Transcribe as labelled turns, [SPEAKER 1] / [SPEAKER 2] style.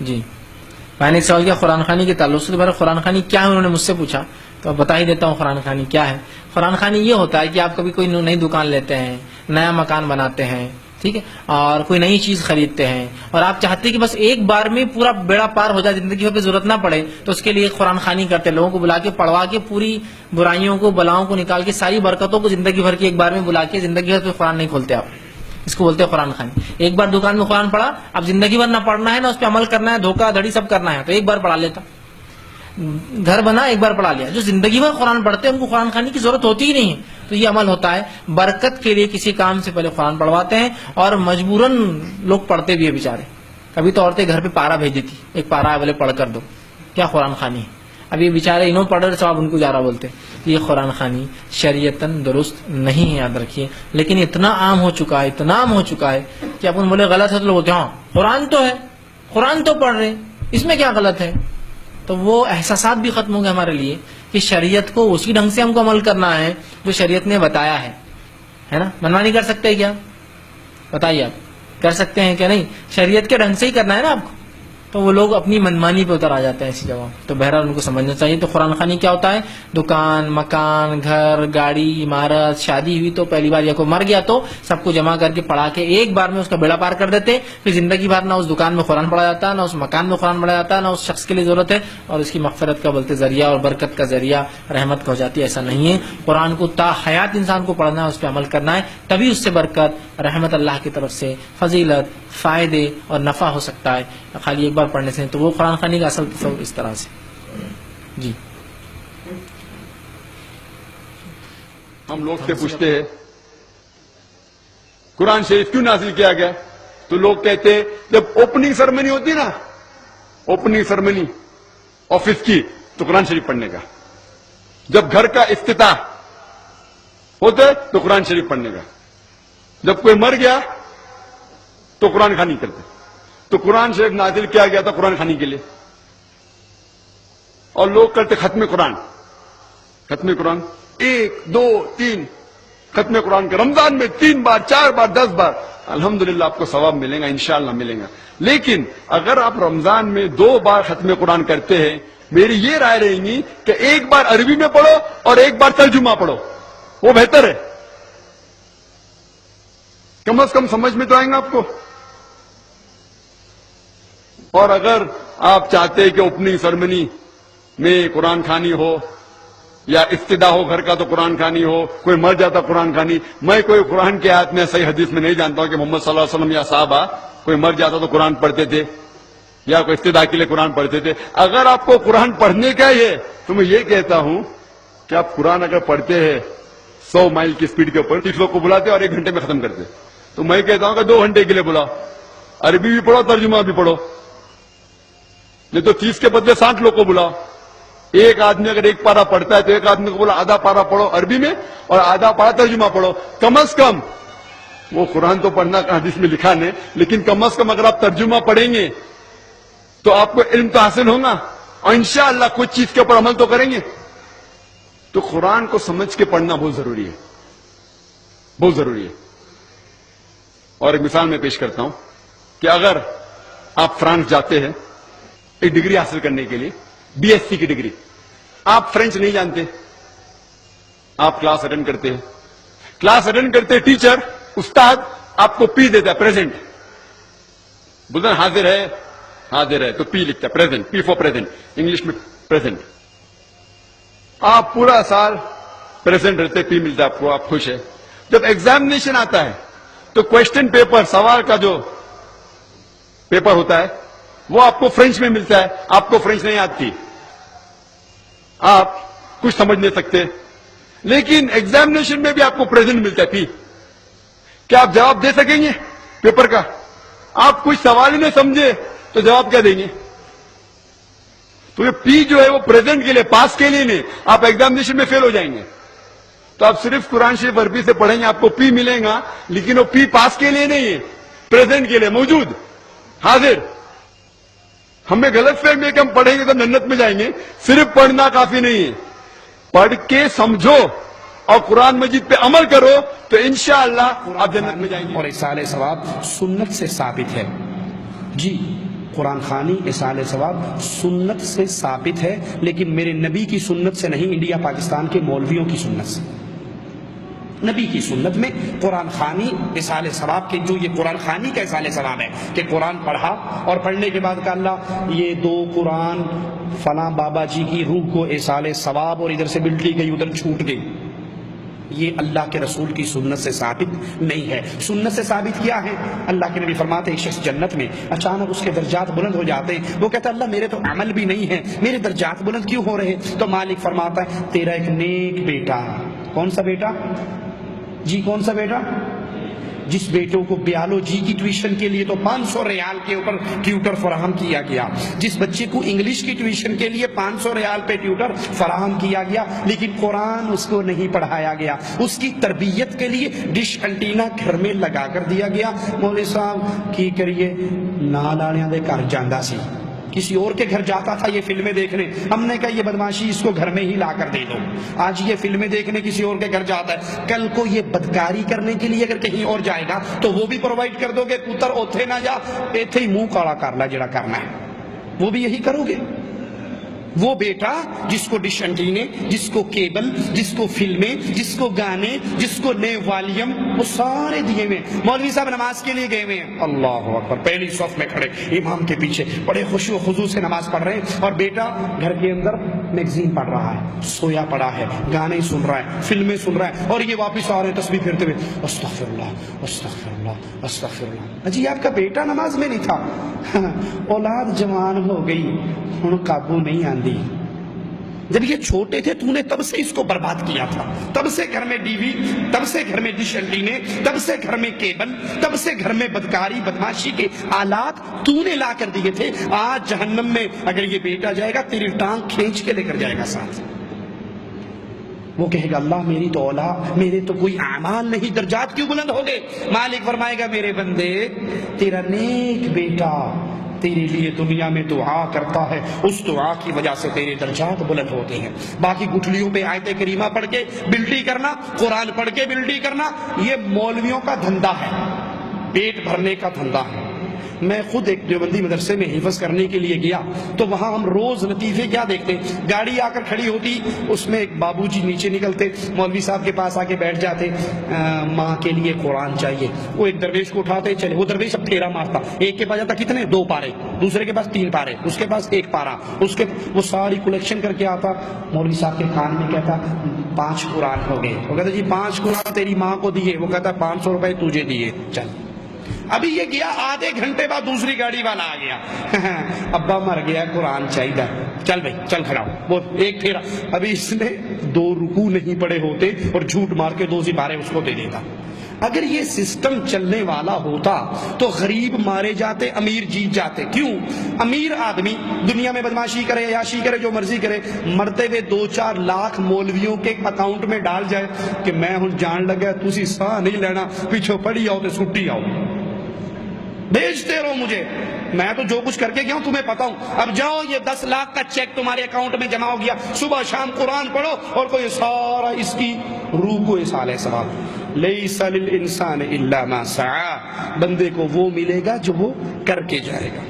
[SPEAKER 1] جی میں نے ایک سوال کیا قرآن خوانی کے تعلق سے، دوبارہ قرآن خوانی کیا ہے انہوں نے مجھ سے پوچھا، تو بتا ہی دیتا ہوں قرآن خوانی کیا ہے۔ قرآن خوانی یہ ہوتا ہے کہ آپ کبھی کوئی نئی دکان لیتے ہیں، نیا مکان بناتے ہیں، ٹھیک ہے، اور کوئی نئی چیز خریدتے ہیں، اور آپ چاہتے ہیں کہ بس ایک بار میں پورا بیڑا پار ہو جائے، زندگی بھر پہ ضرورت نہ پڑے، تو اس کے لیے قرآن خوانی کرتے ہیں، لوگوں کو بلا کے پڑھوا کے پوری برائیوں کو بلاؤں کو نکال کے ساری برکتوں کو زندگی بھر کی ایک بار میں بلا کے زندگی بھر پہ قرآن نہیں کھولتے آپ، اس کو بولتے ہیں قرآن خوانی۔ ایک بار دکان میں قرآن پڑھا، اب زندگی بھر نہ پڑھنا ہے نہ اس پہ عمل کرنا ہے، دھوکہ دھڑی سب کرنا ہے، تو ایک بار پڑھا لیتا، گھر بنا ایک بار پڑھا لیا۔ جو زندگی بھر قرآن پڑھتے ہیں ان کو قرآن خوانی کی ضرورت ہوتی ہی نہیں ہے، تو یہ عمل ہوتا ہے برکت کے لیے، کسی کام سے پہلے قرآن پڑھواتے ہیں، اور مجبوراً لوگ پڑھتے بھی ہیں بیچارے۔ کبھی تو عورتیں گھر پہ پارا بھیج دیتی، ایک پارا ہے بولے پڑھ کر دو، کیا قرآن خوانی ہے؟ اب یہ بیچارے انہوں پڑھ رہے سواب ان کو جا رہا بولتے، یہ قرآن خوانی شریعتاً درست نہیں ہے، یاد رکھیے۔ لیکن اتنا عام ہو چکا ہے، اتنا عام ہو چکا ہے کہ اپن بولے غلط ہے تو لوگ بولتے ہیں ہاں قرآن تو ہے، قرآن تو پڑھ رہے، اس میں کیا غلط ہے؟ تو وہ احساسات بھی ختم ہو گئے ہمارے لیے کہ شریعت کو اسی ڈھنگ سے ہم کو عمل کرنا ہے جو شریعت نے بتایا ہے نا۔ منمانی کر سکتے ہیں کیا؟ بتائیے، آپ کر سکتے ہیں کہ نہیں؟ شریعت کے ڈھنگ سے ہی کرنا ہے نا آپ کو، تو وہ لوگ اپنی منمانی پہ اتر آ جاتے ہیں ایسی جگہ۔ تو بہرحال ان کو سمجھنا چاہیے۔ تو قرآن خوانی کیا ہوتا ہے؟ دکان، مکان، گھر، گاڑی، عمارت، شادی ہوئی تو پہلی بار یا کوئی مر گیا تو سب کو جمع کر کے پڑھا کے ایک بار میں اس کا بیڑا پار کر دیتے، پھر زندگی بھر نہ اس دکان میں قرآن پڑھا جاتا، نہ اس مکان میں قرآن پڑھا جاتا، نہ اس شخص کے لیے ضرورت ہے، اور اس کی مغفرت کا بولتے ذریعہ اور برکت کا ذریعہ رحمت کا ہو جاتی ہے۔ ایسا نہیں ہے، قرآن کو تا حیات انسان کو پڑھنا ہے، اس پہ عمل کرنا ہے، تبھی اس سے برکت، رحمت اللہ کی طرف سے، فضیلت، فائدے اور نفع ہو سکتا ہے، خالی ایک بار پڑھنے سے۔ تو وہ قرآن خوانی کا اصل تصور اس طرح سے۔ جی
[SPEAKER 2] ہم لوگ سے پوچھتے ہیں قرآن شریف کیوں نازل کیا گیا، تو لوگ کہتے ہیں جب اوپننگ سرمنی ہوتی نا، اوپننگ سرمنی آفس کی، تو قرآن شریف پڑھنے کا، جب گھر کا افتتاح ہوتا ہے تو قرآن شریف پڑھنے کا، جب کوئی مر گیا تو قرآن خوانی کرتے۔ تو قرآن شریف نازل کیا گیا تھا قرآن خوانی کے لیے، اور لوگ کرتے ختم قرآن، ختم قرآن 1 2 3 ختم قرآن کے رمضان میں 3 بار 4 بار 10 بار، الحمدللہ آپ کو ثواب ملے گا، انشاءاللہ ملے گا۔ لیکن اگر آپ رمضان میں 2 بار ختم قرآن کرتے ہیں، میری یہ رائے رہے گی کہ 1 بار عربی میں پڑھو اور 1 بار ترجمہ پڑھو، وہ بہتر ہے، کم از کم سمجھ میں تو آئیں گا آپ کو۔ اور اگر آپ چاہتے ہیں کہ اوپننگ سرمنی میں قرآن خوانی ہو یا افتتاح ہو گھر کا تو قرآن خوانی ہو، کوئی مر جاتا قرآن خوانی، میں کوئی قرآن کے آیت میں صحیح حدیث میں نہیں جانتا ہوں کہ محمد صلی اللہ علیہ وسلم یا صحابہ کوئی مر جاتا تو قرآن پڑھتے تھے یا کوئی افتتاح کے لیے قرآن پڑھتے تھے۔ اگر آپ کو قرآن پڑھنے کا ہی ہے تو میں یہ کہتا ہوں کہ آپ قرآن اگر پڑھتے ہیں 100 مائل کی سپیڈ کے اوپر، 30 لوگ کو بلاتے اور 1 گھنٹے میں ختم کرتے، تو میں کہتا ہوں کہ 2 گھنٹے کے لیے بلاؤ، عربی بھی پڑھو ترجمہ بھی پڑھو، نہیں تو 30 کے بدلے 60 لوگ کو بلاؤ۔ ایک آدمی اگر 1 پارا پڑھتا ہے تو ایک آدمی کو بولا آدھا پارا پڑھو عربی میں اور آدھا پارا ترجمہ پڑھو، کم از کم وہ قرآن تو پڑھنا حدیث میں لکھا نہیں، لیکن کم از کم اگر آپ ترجمہ پڑھیں گے تو آپ کو علم تو حاصل ہوگا، اور انشاءاللہ کچھ چیز کے اوپر عمل تو کریں گے۔ تو قرآن کو سمجھ کے پڑھنا بہت ضروری ہے، بہت ضروری ہے۔ اور ایک مثال میں پیش کرتا ہوں کہ اگر آپ فرانس جاتے ہیں ایک ڈگری حاصل کرنے کے لیے، بی ایس سی کی ڈگری، آپ فرینچ نہیں جانتے، آپ کلاس اٹینڈ کرتے ہیں، کلاس اٹینڈ کرتے ٹیچر استاد آپ کو پی دیتا ہے، پریزنٹ، بولتا ہے حاضر ہے، حاضر ہے تو پی لکھتا ہے، present, P four present, English میں پریزنٹ۔ آپ پورا سال پریزنٹ رہتے، پی ملتا ہے آپ کو، آپ خوش ہے۔ جب ایگزامینیشن آتا ہے تو کوشچن پیپر، سوال کا جو پیپر ہوتا ہے وہ آپ کو فرینچ میں ملتا ہے، آپ کو فرینچ نہیں آتی، آپ کچھ سمجھ نہیں سکتے، لیکن ایگزامینیشن میں بھی آپ کو پریزنٹ ملتا ہے، پی۔ کیا آپ جواب دے سکیں گے پیپر کا؟ آپ کچھ سوال ہی نہیں سمجھے تو جواب کیا دیں گے؟ تو یہ پی جو ہے وہ پریزنٹ کے لیے، پاس کے لیے نہیں، آپ ایگزامینیشن میں فیل ہو جائیں گے۔ تو آپ صرف قرآن شریف عربی سے پڑھیں گے، آپ کو پی ملے گا، لیکن وہ پی پاس کے لیے نہیں ہے، پریزنٹ کے لیے، موجود، حاضر۔ ہمیں غلط فہمی ہے کہ ہم پڑھیں گے تو جنت میں جائیں گے، صرف پڑھنا کافی نہیں ہے، پڑھ کے سمجھو اور قرآن مجید پہ عمل کرو تو انشاءاللہ آپ جنت میں جائیں گے.
[SPEAKER 3] اور اصال ثواب سنت سے ثابت ہے. جی قرآن خوانی اصال ثواب سنت سے ثابت ہے، لیکن میرے نبی کی سنت سے نہیں، انڈیا پاکستان کے مولویوں کی سنت سے. نبی کی سنت میں قرآن خوانی اصال ثواب کے، جو یہ قرآن خوانی کا اصال ثواب ہے کہ قرآن پڑھا اور پڑھنے کے بعد کہا اللہ یہ 2 قرآن فلاں بابا جی کی روح کو اصال ثواب، اور ادھر سے بلٹی گئی ادھر چھوٹ گئی، یہ اللہ کے رسول کی سنت سے ثابت نہیں ہے. سنت سے ثابت کیا ہے؟ اللہ کے نبی فرماتے ہیں ایک شخص جنت میں اچانک اس کے درجات بلند ہو جاتے ہیں، وہ کہتا ہے اللہ میرے تو عمل بھی نہیں ہے، میرے درجات بلند کیوں ہو رہے ہیں؟ تو مالک فرماتا ہے تیرا ایک نیک بیٹا. کون سا بیٹا؟ جی کون سا بیٹا؟ جس بیٹوں کو بیالوجی کی ٹیوشن کے لیے تو 500 ریال کے اوپر ٹیوٹر فراہم کیا گیا، جس بچے کو انگلش کی ٹیوشن کے لیے 500 ریال پہ ٹیوٹر فراہم کیا گیا، لیکن قرآن اس کو نہیں پڑھایا گیا، اس کی تربیت کے لیے ڈش انٹینا گھر میں لگا کر دیا گیا. مولوی صاحب کی کریے نال والوں دے گھر جاندا سی، کسی اور کے گھر جاتا تھا یہ فلمیں دیکھنے، ہم نے کہا یہ بدماشی اس کو گھر میں ہی لا کر دے دو. آج یہ فلمیں دیکھنے کسی اور کے گھر جاتا ہے، کل کو یہ بدکاری کرنے کے لیے اگر کہیں اور جائے گا تو وہ بھی پرووائڈ کر دو گے، پتر اوتھے نہ جا ایتھے ہی منہ کالا کر لا جڑا کرنا ہے، وہ بھی یہی کرو گے. وہ بیٹا جس کو ڈش انٹینے، جس کو کیبل، جس کو فلمیں، جس کو گانے، جس کو نئے والیم، وہ سارے دیے ہوئے. مولوی صاحب نماز کے لیے گئے ہوئے ہیں، اللہ اکبر، پہلی صف میں کھڑے امام کے پیچھے بڑے خوشی و خضوع سے نماز پڑھ رہے ہیں، اور بیٹا گھر کے اندر میگزین پڑھ رہا ہے، سویا پڑا ہے، گانے سن رہا ہے، فلمیں سن رہا ہے، اور یہ واپس آ رہے ہیں تسبیح پھرتے ہوئے استغفر اللہ استغفر اللہ استغفر اللہ. جی آپ کا بیٹا نماز میں نہیں تھا، اولاد جوان ہو گئی ہن قابو نہیں آندی. جب یہ چھوٹے تھے تو نے تب سے اس کو برباد کیا تھا، تب سے گھر میں ٹی وی، تب سے گھر میں ڈش انٹینے، تب سے گھر میں کیبل، تب سے گھر میں بدکاری بدماشی کے آلات تو نے لا کر دیے تھے. آج جہنم میں اگر یہ بیٹا جائے گا تیری ٹانگ کھینچ کے لے کر جائے گا ساتھ. وہ کہے گا اللہ میری تو اولاد، میرے تو کوئی اعمال نہیں، درجات کیوں بلند ہو گئے؟ مالک فرمائے گا میرے بندے تیرا نیک بیٹا تیرے لیے دنیا میں دعا کرتا ہے، اس دعا کی وجہ سے تیرے درجات بلند ہوتے ہیں. باقی گٹھلیوں پہ آیت کریمہ پڑھ کے بلٹی کرنا، قرآن پڑھ کے بلٹی کرنا، یہ مولویوں کا دھندا ہے، پیٹ بھرنے کا دھندا ہے. میں خود ایک دیوبندی مدرسے میں حفظ کرنے کے لیے گیا تو وہاں ہم روز لطیفے کیا دیکھتے، گاڑی آ کر کھڑی ہوتی، اس میں ایک بابو جی نیچے نکلتے، مولوی صاحب کے پاس آ کے بیٹھ جاتے، ماں کے لیے قرآن چاہیے. وہ ایک درویش کو اٹھاتے چلے، وہ درویش اب پھیرا مارتا، ایک کے پاس جاتا کتنے 2 پارے، دوسرے کے پاس 3 پارے، اس کے پاس 1 پارا، اس کے وہ ساری کلیکشن کر کے آتا، مولوی صاحب کے کان میں کہتا 5 قرآن ہو گئے. وہ کہتا جی 5 قرآن تیری ماں کو دیے، وہ کہتا 500 روپے تجھے دیے. چل ابھی یہ گیا، آدھے گھنٹے بعد دوسری گاڑی والا آ گیا، ابا مر گیا قرآن چاہیے، چل بھائی چل کھڑا ہو. وہ ایک پھیرا، ابھی اس نے 2 رکوع نہیں پڑے ہوتے اور جھوٹ مار کے 2 سپارے اس کو دے دیتا. اگر یہ سسٹم چلنے والا ہوتا تو غریب مارے جاتے، امیر جیت جاتے. کیوں؟ امیر آدمی دنیا میں بدماشی کرے، عیاشی کرے، جو مرضی کرے، مرتے ہوئے 2-4 لاکھ مولویوں کے اکاؤنٹ میں ڈال جائے کہ میں ہوں جان لگا تسی ساہ نہیں لینا، پیچھو پڑی آؤ تو سٹی آؤ، بھیجتے رہو مجھے، میں تو جو کچھ کر کے گیا ہوں تمہیں پتا ہوں. اب جاؤ یہ 10 لاکھ کا چیک تمہارے اکاؤنٹ میں جمع ہو گیا، صبح شام قرآن پڑھو اور کوئی سارا اس کی روح کو اصال ثواب. لیس للانسان الا ما سعی، بندے کو وہ ملے گا جو وہ کر کے جائے گا.